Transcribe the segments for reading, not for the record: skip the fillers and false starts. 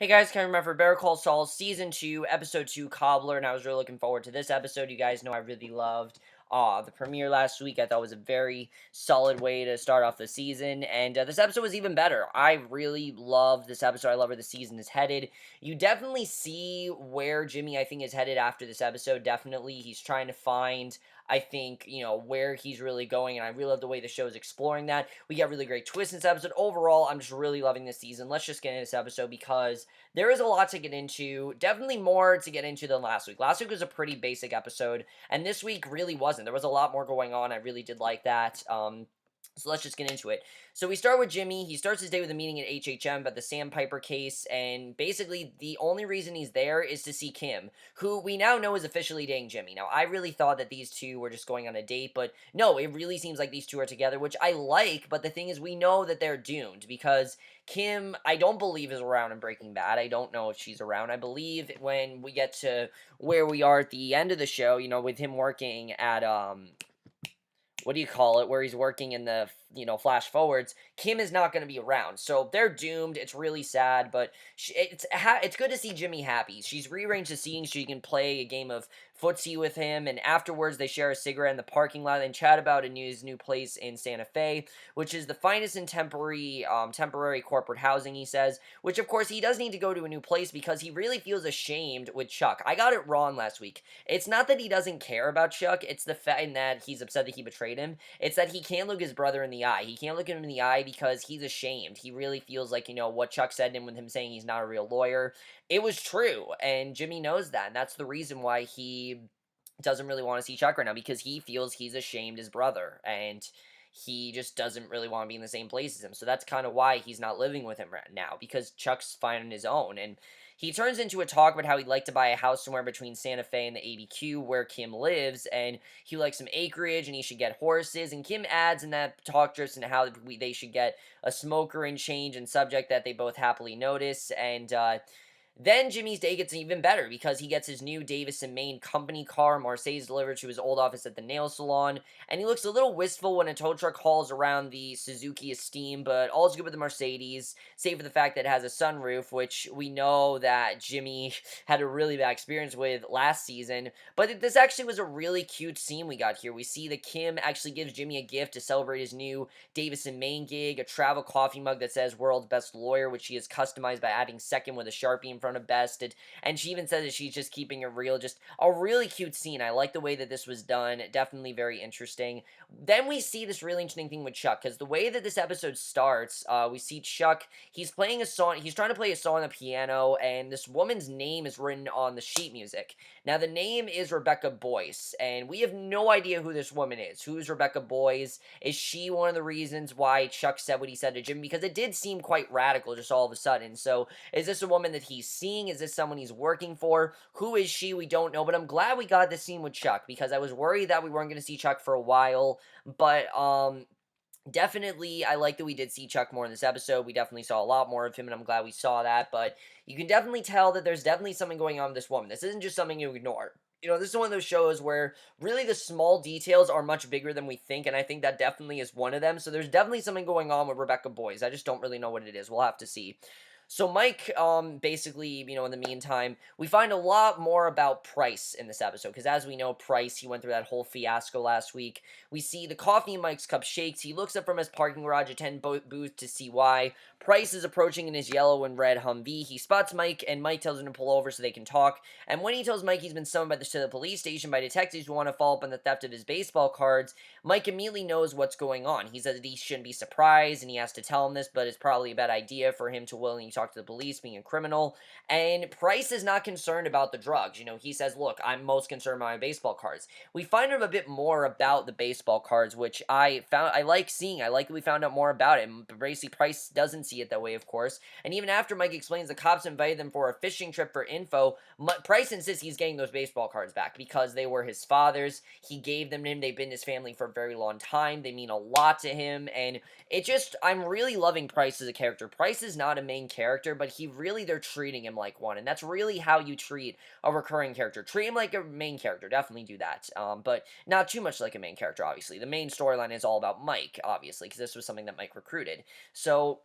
Hey guys, Kevin remember Better Call Saul Season 2, Episode 2, Cobbler, and I was really looking forward to this episode. You guys know I really loved the premiere last week. I thought it was a very solid way to start off the season, and this episode was even better. I really loved this episode. I love where the season is headed. You definitely see where Jimmy, I think, is headed after this episode. Definitely, he's trying to find, I think, where he's really going, and I really love the way the show is exploring that. We got really great twists in this episode. Overall, I'm just really loving this season. Let's just get into this episode because there is a lot to get into, definitely more to get into than last week. Last week was a pretty basic episode, and this week really wasn't. There was a lot more going on. I really did like that. So let's just get into it. So we start with Jimmy. He starts his day with a meeting at HHM about the Sandpiper case, and basically the only reason he's there is to see Kim, who we now know is officially dating Jimmy. Now, I really thought that these two were just going on a date, but no, it really seems like these two are together, which I like, but the thing is we know that they're doomed because Kim, I don't believe is around in Breaking Bad. I don't know if she's around. I believe when we get to where we are at the end of the show, with him working at what do you call it, where he's working in the, flash forwards, Kim is not going to be around. So they're doomed. It's really sad, but it's good to see Jimmy happy. She's rearranged the seating so she can play a game of footsie with him, and afterwards they share a cigarette in the parking lot and chat about his new place in Santa Fe, which is the finest in temporary corporate housing, he says, which of course he does need to go to a new place because he really feels ashamed with Chuck. I got it wrong last week. It's not that he doesn't care about Chuck, it's the fact that he's upset that he betrayed him. It's that he can't look his brother in the eye. He can't look him in the eye because he's ashamed. He really feels like, what Chuck said to him with him saying he's not a real lawyer. It was true, and Jimmy knows that, and that's the reason why he doesn't really want to see Chuck right now, because he feels he's ashamed his brother, and he just doesn't really want to be in the same place as him. So that's kind of why he's not living with him right now, because Chuck's fine on his own. And he turns into a talk about how he'd like to buy a house somewhere between Santa Fe and the ABQ where Kim lives, and he likes some acreage and he should get horses. And Kim adds in that talk just into how they should get a smoker and change, and subject that they both happily notice. And then Jimmy's day gets even better because he gets his new Davis and Maine company car, Marseilles, delivered to his old office at the nail salon, and he looks a little wistful when a tow truck hauls around the Suzuki Esteem, but all's good with the Mercedes, save for the fact that it has a sunroof, which we know that Jimmy had a really bad experience with last season. But this actually was a really cute scene we got here. We see that Kim actually gives Jimmy a gift to celebrate his new Davis and Maine gig, a travel coffee mug that says "World's Best Lawyer," which she has customized by adding second with a Sharpie in front of best. And she even says that she's just keeping it real. Just a really cute scene. I like the way that this was done. Definitely very interesting. Then we see this really interesting thing with Chuck, because the way that this episode starts, we see Chuck, he's playing a song, he's trying to play a song on the piano, and this woman's name is written on the sheet music. Now, the name is Rebecca Boyce, and we have no idea who this woman is. Who's Rebecca Boyce? Is she one of the reasons why Chuck said what he said to Jim? Because it did seem quite radical just all of a sudden. So, is this a woman that he's seeing? Is this someone he's working for? Who is she? We don't know, but I'm glad we got this scene with Chuck, because I was worried that we weren't going to see Chuck for a while, but, definitely, I like that we did see Chuck more in this episode. We definitely saw a lot more of him, and I'm glad we saw that, but you can definitely tell that there's definitely something going on with this woman. This isn't just something you ignore. This is one of those shows where really the small details are much bigger than we think, and I think that definitely is one of them. So there's definitely something going on with Rebecca Boyce. I just don't really know what it is. We'll have to see. So Mike, basically, in the meantime, we find a lot more about Price in this episode, because as we know, Price, he went through that whole fiasco last week. We see the coffee in Mike's cup shakes. He looks up from his parking garage attendant booth to see why. Price is approaching in his yellow and red Humvee. He spots Mike, and Mike tells him to pull over so they can talk. And when he tells Mike he's been summoned to the police station by detectives who want to follow up on the theft of his baseball cards, Mike immediately knows what's going on. He says that he shouldn't be surprised, and he has to tell him this, but it's probably a bad idea for him to willingly talk to the police, being a criminal. And Price is not concerned about the drugs. He says, look, I'm most concerned about my baseball cards. We find out a bit more about the baseball cards, which I like seeing. I like that we found out more about it. But basically, Price doesn't see it that way, of course. And even after Mike explains the cops invited them for a fishing trip for info, Price insists he's getting those baseball cards back because they were his father's. He gave them to him. They've been his family for a very long time. They mean a lot to him. And I'm really loving Price as a character. Price is not a main character, but they're treating him like one. And that's really how you treat a recurring character. Treat him like a main character. Definitely do that. But not too much like a main character, obviously. The main storyline is all about Mike, obviously, because this was something that Mike recruited. So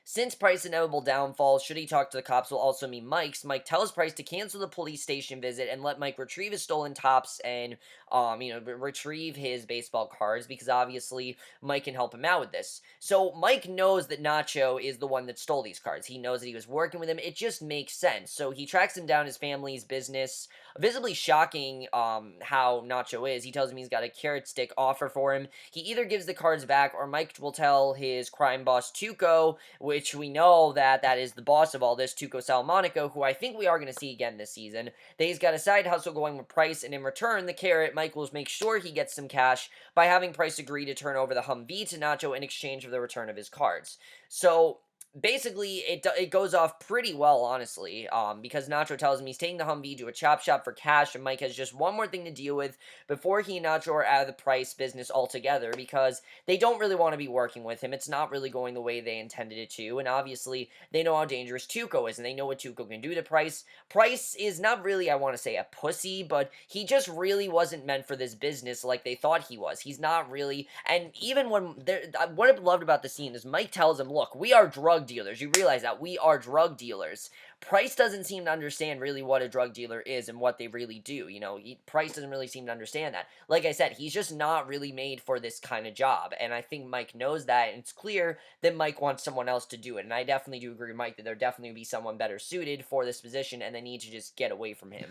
Since Price's inevitable downfall, should he talk to the cops, will also mean Mike's. Mike tells Price to cancel the police station visit and let Mike retrieve his stolen tops and, retrieve his baseball cards, because obviously Mike can help him out with this. So Mike knows that Nacho is the one that stole these cards. He knows that he was working with him. It just makes sense. So he tracks him down, his family's business, visibly shocking how Nacho is. He tells him he's got a carrot stick offer for him. He either gives the cards back, or Mike will tell his crime boss Tuco, which we know that is the boss of all this, Tuco Salamanca, who I think we are going to see again this season, that he's got a side hustle going with Price, and in return, the carrot, Mike will make sure he gets some cash by having Price agree to turn over the Humvee to Nacho in exchange for the return of his cards. So basically, it goes off pretty well, honestly, because Nacho tells him he's taking the Humvee to a chop shop for cash, and Mike has just one more thing to deal with before he and Nacho are out of the Price business altogether, because they don't really want to be working with him. It's not really going the way they intended it to, and obviously, they know how dangerous Tuco is, and they know what Tuco can do to Price. Price is not really, I want to say, a pussy, but he just really wasn't meant for this business like they thought he was. He's not really, and even when, what I loved about the scene is Mike tells him, look, we are drug dealers. You realize that we are drug dealers. Price doesn't seem to understand really what a drug dealer is and what they really do. Price doesn't really seem to understand that. Like I said, he's just not really made for this kind of job, and I think Mike knows that, and it's clear that Mike wants someone else to do it, and I definitely do agree with Mike that there definitely would be someone better suited for this position, and they need to just get away from him.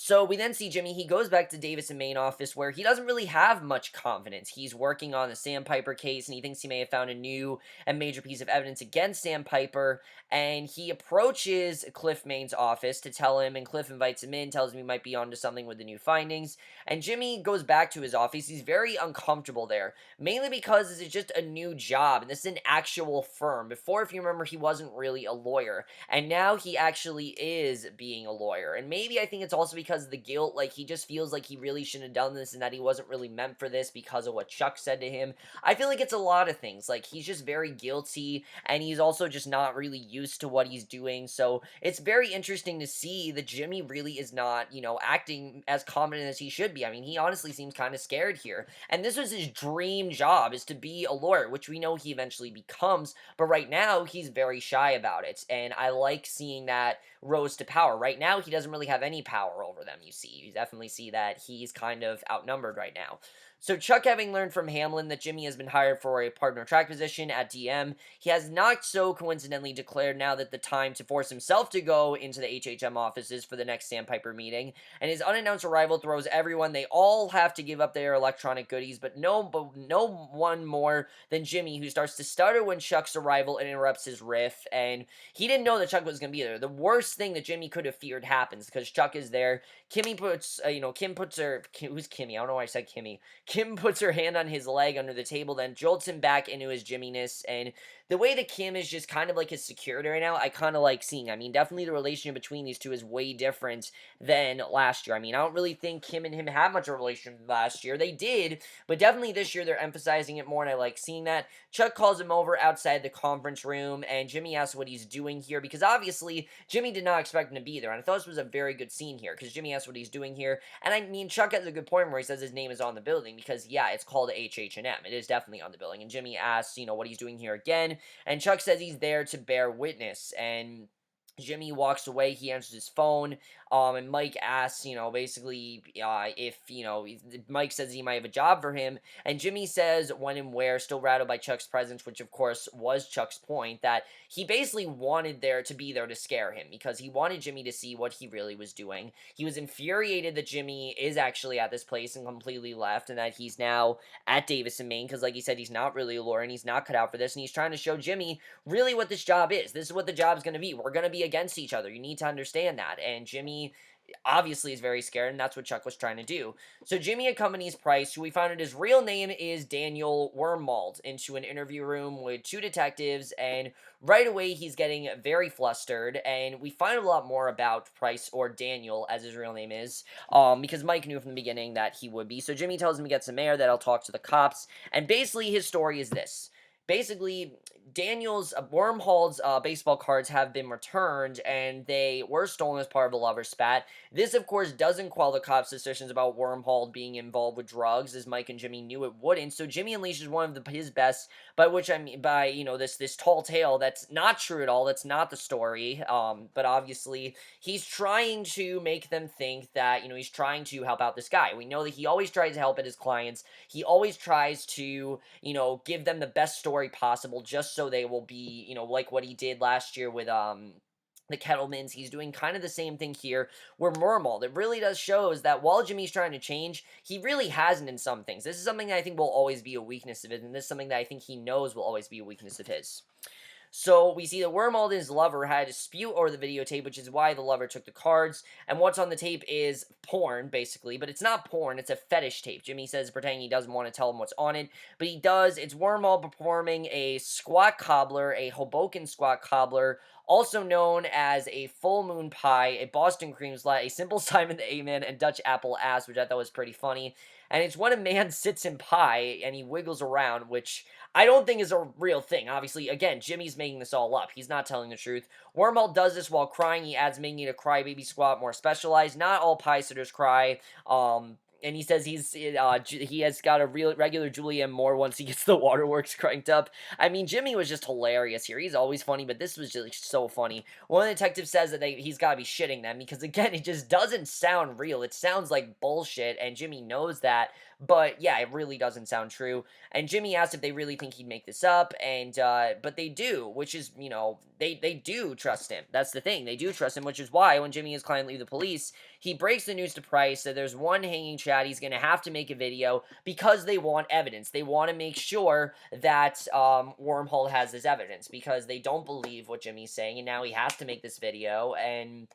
So we then see Jimmy. He goes back to Davis' main office, where he doesn't really have much confidence. He's working on the Sandpiper case, and he thinks he may have found a new and major piece of evidence against Sandpiper, and he approaches Cliff Main's office to tell him, and Cliff invites him in, tells him he might be onto something with the new findings, and Jimmy goes back to his office. He's very uncomfortable there, mainly because this is just a new job, and this is an actual firm. Before, if you remember, he wasn't really a lawyer, and now he actually is being a lawyer, and maybe I think it's also because of the guilt, like he just feels like he really shouldn't have done this, and that he wasn't really meant for this because of what Chuck said to him. I feel like it's a lot of things, like he's just very guilty, and he's also just not really used to what he's doing, so it's very interesting to see that Jimmy really is not, acting as confident as he should be. I mean, he honestly seems kind of scared here, and this was his dream job, is to be a lawyer, which we know he eventually becomes, but right now, he's very shy about it, and I like seeing that rose to power. Right now, he doesn't really have any power over them, you see. You definitely see that he's kind of outnumbered right now. So Chuck, having learned from Hamlin that Jimmy has been hired for a partner track position at DM, he has not so coincidentally declared now that the time to force himself to go into the HHM offices for the next Sandpiper meeting, and his unannounced arrival throws everyone. They all have to give up their electronic goodies, but no one more than Jimmy, who starts to stutter when Chuck's arrival interrupts his riff, and he didn't know that Chuck was going to be there. The worst thing that Jimmy could have feared happens, because Chuck is there. Kim puts her, who's Kimmy? I don't know why I said Kimmy. Kim puts her hand on his leg under the table, then jolts him back into his Jimminess, and the way that Kim is just kind of like his security right now, I kind of like seeing. I mean, definitely the relationship between these two is way different than last year. I mean, I don't really think Kim and him had much of a relationship last year. They did, but definitely this year they're emphasizing it more, and I like seeing that. Chuck calls him over outside the conference room, and Jimmy asks what he's doing here, because obviously Jimmy did not expect him to be there, and I thought this was a very good scene here, because Jimmy asks what he's doing here, and I mean, Chuck has a good point where he says his name is on the building, because yeah, it's called HH&M. It is definitely on the building, and Jimmy asks, what he's doing here again, and Chuck says he's there to bear witness, and Jimmy walks away. He answers his phone, and Mike asks, basically, if, Mike says he might have a job for him, and Jimmy says when and where, still rattled by Chuck's presence, which of course was Chuck's point, that he basically wanted there to be there to scare him, because he wanted Jimmy to see what he really was doing. He was infuriated that Jimmy is actually at this place and completely left, and that he's now at Davis and Maine, because like he said, he's not really a lawyer, and he's not cut out for this, and he's trying to show Jimmy really what this job is. This is what the job's going to be. We're going to be against each other. You need to understand that. And Jimmy obviously is very scared, and that's what Chuck was trying to do. So Jimmy accompanies Price, who we found out his real name is Daniel Wormhald, into an interview room with two detectives, and right away he's getting very flustered, and we find a lot more about Price, or Daniel as his real name is, because Mike knew from the beginning that he would be. So Jimmy tells him he gets some air, that I'll talk to the cops, and basically his story is this. Basically, Wormhald's baseball cards have been returned, and they were stolen as part of a lover spat. This, of course, doesn't quell the cops' suspicions about Wormhald being involved with drugs, as Mike and Jimmy knew it wouldn't. So Jimmy unleashes one of his best, by which I mean by this tall tale that's not true at all. That's not the story. But obviously he's trying to make them think that he's trying to help out this guy. We know that he always tries to help out his clients. He always tries to give them the best story possible, just so they will be like what he did last year with the Kettlemans. He's doing kind of the same thing here where Wormhald. It really does shows that while Jimmy's trying to change, he really hasn't in some things. This is something that I think will always be a weakness of his, and this is something that I think he knows will always be a weakness of his. So we see that Wormhald and his lover had a dispute over the videotape, which is why the lover took the cards. And what's on the tape is porn, basically. But it's not porn, it's a fetish tape. Jimmy says pretending he doesn't want to tell him what's on it, but he does. It's Wormhald performing a squat cobbler, a Hoboken squat cobbler, also known as a full moon pie, a Boston cream slat, a simple Simon the Amen, and Dutch apple ass, which I thought was pretty funny. And it's when a man sits in pie and he wiggles around, which I don't think is a real thing. Obviously, again, Jimmy's making this all up. He's not telling the truth. Wormhald does this while crying. He adds making it a crybaby squat more specialized. Not all pie sitters cry. And he says he has got a real regular Julianne Moore once he gets the waterworks cranked up. I mean, Jimmy was just hilarious here. He's always funny, but this was just so funny. One of the detectives says that he's got to be shitting them because, again, it just doesn't sound real. It sounds like bullshit, and Jimmy knows that. But yeah, it really doesn't sound true. And Jimmy asked if they really think he'd make this up, and but they do, which is they do trust him. That's the thing. They do trust him, which is why when Jimmy and his client leave the police, he breaks the news to Price that there's one hanging chad. He's going to have to make a video because they want evidence. They want to make sure that Wormhole has this evidence because they don't believe what Jimmy's saying, and now he has to make this video, and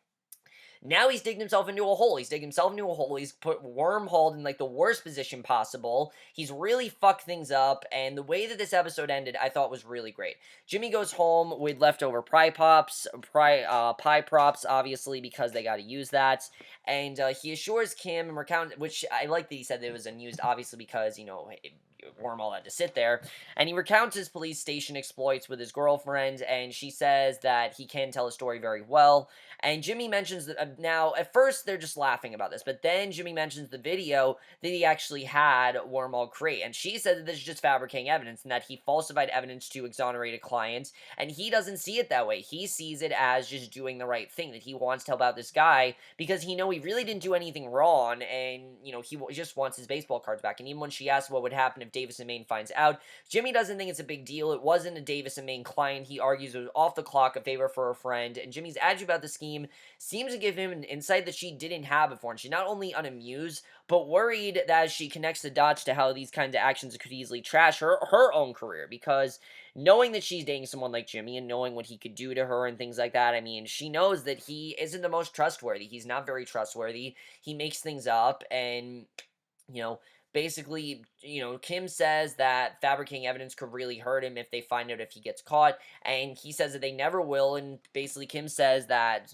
now he's digged himself into a hole. He's digged himself into a hole. He's put Wormhole in, like, the worst position possible. He's really fucked things up, and the way that this episode ended, I thought was really great. Jimmy goes home with leftover pie props, obviously, because they got to use that, and he assures Kim and recount, which I like that he said that it was unused, obviously, because, Wormhole had to sit there, and he recounts his police station exploits with his girlfriend, and she says that he can tell a story very well. And Jimmy mentions that now, at first, they're just laughing about this, but then Jimmy mentions the video that he actually had Wormhole create, and she said that this is just fabricating evidence, and that he falsified evidence to exonerate a client, and he doesn't see it that way. He sees it as just doing the right thing, that he wants to help out this guy, because he really didn't do anything wrong, and, he just wants his baseball cards back. And even when she asked what would happen if Davis and Maine finds out, Jimmy doesn't think it's a big deal. It wasn't a Davis and Maine client. He argues it was off the clock, a favor for a friend, and Jimmy's attitude about the scheme seems to give him an insight that she didn't have before, and she's not only unamused, but worried that she connects the dots to how these kinds of actions could easily trash her own career, because knowing that she's dating someone like Jimmy and knowing what he could do to her and things like that, I mean, she knows that he isn't the most trustworthy. He's not very trustworthy. He makes things up, and, basically, Kim says that fabricating evidence could really hurt him if they find out if he gets caught, and he says that they never will, and basically Kim says that,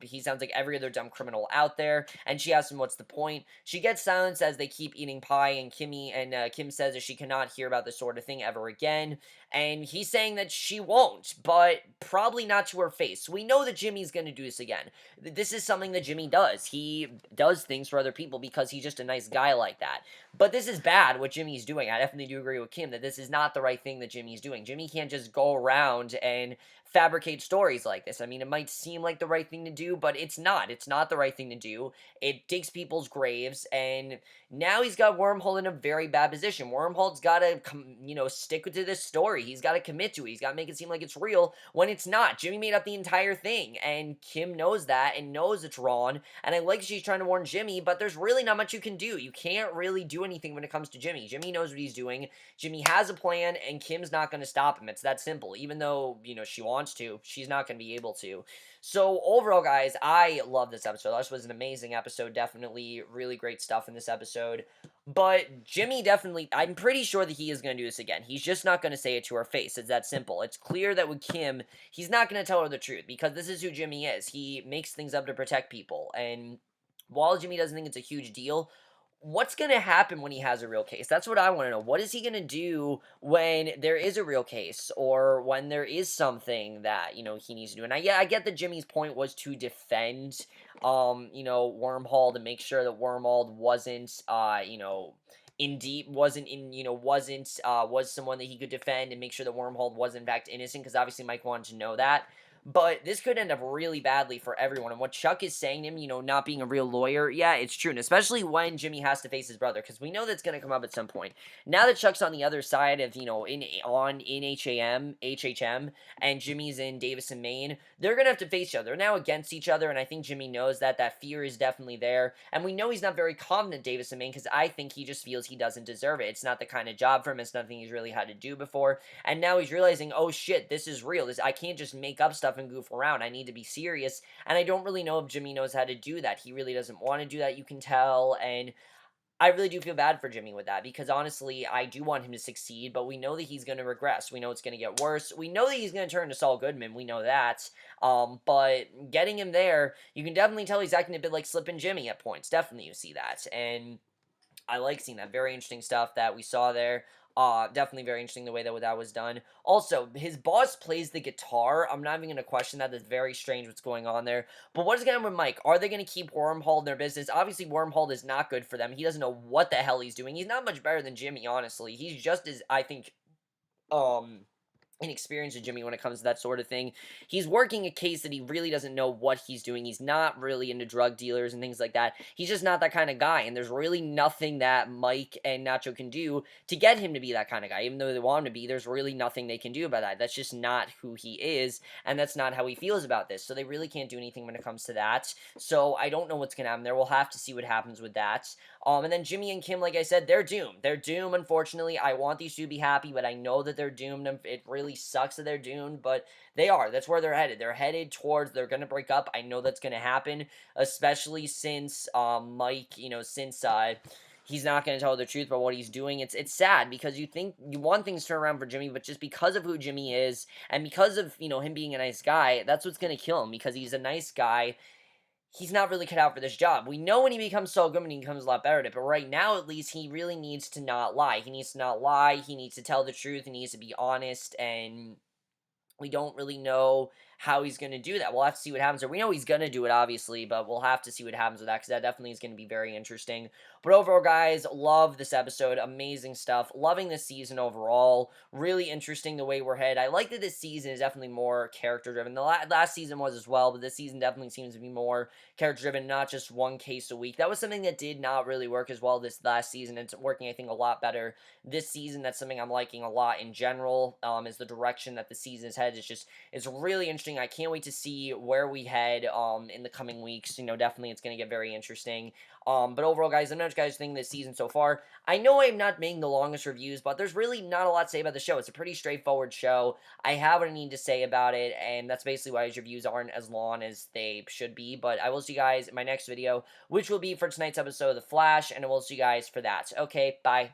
he sounds like every other dumb criminal out there, and she asks him what's the point. She gets silence as they keep eating pie, and Kim says that she cannot hear about this sort of thing ever again, and he's saying that she won't, but probably not to her face. So we know that Jimmy's going to do this again. This is something that Jimmy does. He does things for other people because he's just a nice guy like that. But this is bad, what Jimmy's doing. I definitely do agree with Kim that this is not the right thing that Jimmy's doing. Jimmy can't just go around and fabricate stories like this. I mean, it might seem like the right thing to do, but it's not. It's not the right thing to do. It digs people's graves, and now he's got Wormhole in a very bad position. Wormhole's got to, stick to this story. He's got to commit to it. He's got to make it seem like it's real when it's not. Jimmy made up the entire thing, and Kim knows that and knows it's wrong, and I like she's trying to warn Jimmy, but there's really not much you can do. You can't really do anything when it comes to Jimmy. Jimmy knows what he's doing. Jimmy has a plan, and Kim's not going to stop him. It's that simple. Even though, she wants to, she's not going to be able to. So overall, guys, I love this episode. This was an amazing episode. Definitely really great stuff in this episode. But Jimmy definitely, I'm pretty sure that he is going to do this again. He's just not going to say it to her face. It's that simple. It's clear that with Kim, he's not going to tell her the truth because this is who Jimmy is. He makes things up to protect people. And while Jimmy doesn't think it's a huge deal, what's going to happen when he has a real case? That's what I want to know. What is he going to do when there is a real case or when there is something that, he needs to do? And yeah, I get that Jimmy's point was to defend, Wormhald and make sure that Wormhald wasn't, indeed wasn't in wasn't was someone that he could defend and make sure that Wormhald was in fact innocent, because obviously Mike wanted to know that. But this could end up really badly for everyone. And what Chuck is saying to him, not being a real lawyer, yeah, it's true. And especially when Jimmy has to face his brother, because we know that's going to come up at some point. Now that Chuck's on the other side of, in HHM, and Jimmy's in Davison, Maine, they're going to have to face each other. They're now against each other, and I think Jimmy knows that. That fear is definitely there. And we know he's not very confident in Davison, Maine, because I think he just feels he doesn't deserve it. It's not the kind of job for him. It's nothing he's really had to do before. And now he's realizing, oh shit, this is real. I can't just make up stuff and goof around. I need to be serious, and I don't really know if Jimmy knows how to do that. He really doesn't want to do that, you can tell, and I really do feel bad for Jimmy with that, because honestly, I do want him to succeed, but we know that he's going to regress. We know it's going to get worse. We know that he's going to turn to Saul Goodman. We know that. But getting him there, you can definitely tell he's acting a bit like Slippin' Jimmy at points. Definitely you see that, and I like seeing that. Very interesting stuff that we saw there. Definitely very interesting the way that was done. Also, his boss plays the guitar. I'm not even going to question that. That's very strange what's going on there. But what is going on with Mike? Are they going to keep Wormhald in their business? Obviously, Wormhald is not good for them. He doesn't know what the hell he's doing. He's not much better than Jimmy, honestly. He's just as, I think, inexperienced as Jimmy when it comes to that sort of thing. He's working a case that he really doesn't know what he's doing. He's not really into drug dealers and things like that. He's just not that kind of guy, and there's really nothing that Mike and Nacho can do to get him to be that kind of guy. Even though they want him to be, there's really nothing they can do about that. That's just not who he is, and that's not how he feels about this. So they really can't do anything when it comes to that. So I don't know what's going to happen there. We'll have to see what happens with that. And then Jimmy and Kim, like I said, they're doomed. They're doomed, unfortunately. I want these two to be happy, but I know that they're doomed. It really sucks that they're doomed, but they are. That's where they're headed. They're headed towards, they're going to break up. I know that's going to happen, especially since Mike, he's not going to tell the truth about what he's doing. It's sad, because you want things to turn around for Jimmy, but just because of who Jimmy is, and because of, him being a nice guy, that's what's going to kill him, because he's a nice guy. He's not really cut out for this job. We know when he becomes Saul Goodman, he becomes a lot better at it, but right now, at least, he really needs to not lie. He needs to not lie, he needs to tell the truth, he needs to be honest, and we don't really know how he's going to do that. We'll have to see what happens. Or we know he's going to do it, obviously, but we'll have to see what happens with that, because that definitely is going to be very interesting. But overall, guys, love this episode. Amazing stuff. Loving this season overall. Really interesting the way we're headed. I like that this season is definitely more character-driven. The last season was as well, but this season definitely seems to be more character-driven, not just one case a week. That was something that did not really work as well this last season. It's working, I think, a lot better this season. That's something I'm liking a lot in general, is the direction that the season is headed. It's really interesting. I can't wait to see where we head in the coming weeks. Definitely it's going to get very interesting. But overall, guys, let me know what you guys think this season so far. I know I'm not making the longest reviews, but there's really not a lot to say about the show. It's a pretty straightforward show. I have what I need to say about it, and that's basically why his reviews aren't as long as they should be. But I will see you guys in my next video, which will be for tonight's episode of The Flash, and I will see you guys for that. Okay, bye.